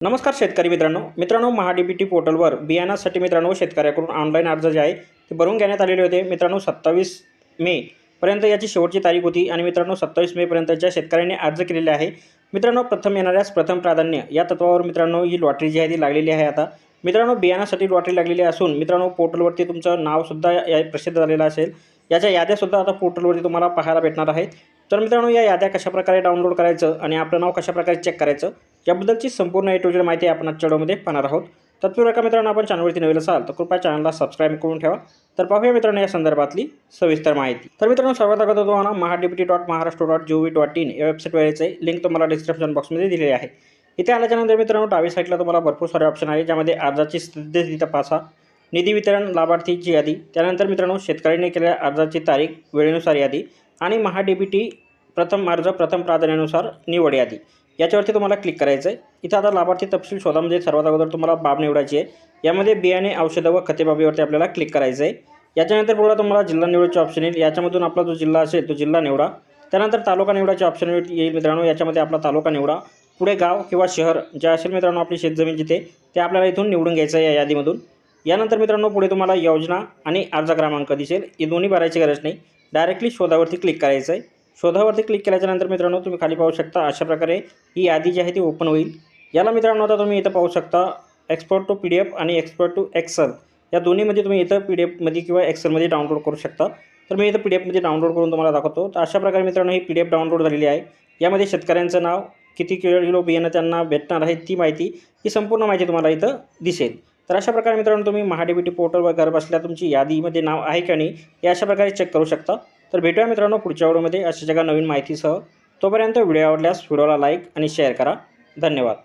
नमस्कार शेतकरी मित्रांनो महाडीबीटी पोर्टलवर बियाण्यासाठी शेतकऱ्याकडून ऑनलाईन अर्ज जे आहे ते भरून घेण्यात आलेले होते। मित्रांनो 27 मे पर्यंत याची शेवटची तारीख होती आणि मित्रांनो 27 मे पर्यंत ज्या शेतकऱ्यांनी अर्ज केलेले आहे मित्रांनो प्रथम येणाऱ्यास प्रथम प्राधान्य या तत्वावर मित्रांनो ही लॉटरी जी आहे ती लागलेली आहे। आता मित्रांनो बियाण्यासाठी लॉटरी लागलेली असून मित्रांनो पोर्टलवरती तुमचं नावसुद्धा प्रसिद्ध झालेलं असेल। याच्या याद्यासुद्धा आता पोर्टलवरती तुम्हाला पाहायला भेटणार आहेत। तर मित्रांनो या याद्या कशाप्रकारे डाउनलोड करायचं आणि आपलं नाव कशाप्रकारे चेक करायचं याबद्दलची संपूर्ण ए टू झेड माहिती आपण आजच्या व्हिडिओमध्ये पाहणार आहोत। तत्पूर्वी का मित्रांनो आपण चॅनलवरती नवीन असाल तर कृपया चॅनलला सबस्क्राईब करून ठेवा। तर पाहूया मित्रांनो या संदर्भातली सविस्तर माहिती। तर मित्रांनो सर्वात अगोदर तुम्हाला mahadbt.maharashtra.gov.in या वेबसाईटवर यायचं लिंक तुम्हाला डिस्क्रिप्शन बॉक्समध्ये दिलेली आहे। इथे आल्याच्यानंतर मित्रांनो डावी साईडला तुम्हाला भरपूर सारे ऑप्शन आहे ज्यामध्ये अर्जाची स्थिती तपासा, निधी वितरण, लाभार्थीची यादी, त्यानंतर मित्रांनो शेतकऱ्यांनी केलेल्या अर्जाची तारीख, वेळेनुसार यादी आणि महाडीबीटी प्रथम अर्ज प्रथम प्राधान्यानुसार निवड यादी याच्यावरती तुम्हाला क्लिक करायचं आहे। इथं आता लाभार्थी तपशील शोधामध्ये सर्वात अगोदर तुम्हाला बाब निवडायची आहे। यामध्ये बियाणे, औषधं व खते बाबीवरती आपल्याला क्लिक करायचं आहे। याच्यानंतर पुढे तुम्हाला जिल्हा निवडचे ऑप्शन येईल। याच्यामधून आपला जो जिल्हा असेल तो जिल्हा निवडा। त्यानंतर तालुका निवडाचे ऑप्शन येईल मित्रांनो। याच्यामध्ये आपला तालुका निवडा। पुढे गाव किंवा शहर जे असेल मित्रांनो आपली शेतजमीन जिथे ते आपल्याला इथून निवडून घ्यायचं आहे या यादीमधून। यानंतर मित्रांनो पुढे तुम्हाला योजना आणि अर्ज क्रमांक दिसेल। हे दोन्ही भरायची गरज नाही, डायरेक्टली शोधावरती क्लिक करायचं आहे। शोधावरती क्लिक केल्याच्यानंतर मित्रांनो तुम्ही खाली पाहू शकता अशा प्रकारे ही यादी जी आहे ती ओपन होईल। याला मित्रांनो आता तुम्ही इथं पाहू शकता एक्सपोर्ट टू PDF आणि एक्सपोर्ट टू एक्सेल या दोन्हीमध्ये तुम्ही इथं PDF किंवा एक्सेलमध्ये डाउनलोड करू शकता। तर मी इथं PDF डाउनलोड करून तुम्हाला दाखवतो। तर अशा प्रकारे मित्रांनो ही PDF डाउनलोड झालेली आहे। यामध्ये शेतकऱ्यांचं नाव, किती किलो बियाणं त्यांना भेटणार आहे ती माहिती, ही संपूर्ण माहिती तुम्हाला इथं दिसेल। तर अशा प्रकारे मित्रांनो तुम्ही महाडीबीटी पोर्टलवर घर बसल्या तुमची यादीमध्ये नाव आहे का नाही हे अशा प्रकारे चेक करू शकता। तर भेटूया मित्रांनो पुढच्या व्हिडिओमध्ये अशा जगा नवीन माहितीसह। तोपर्यंत व्हिडिओ आवडल्यास व्हिडिओला लाईक आणि शेअर करा। धन्यवाद।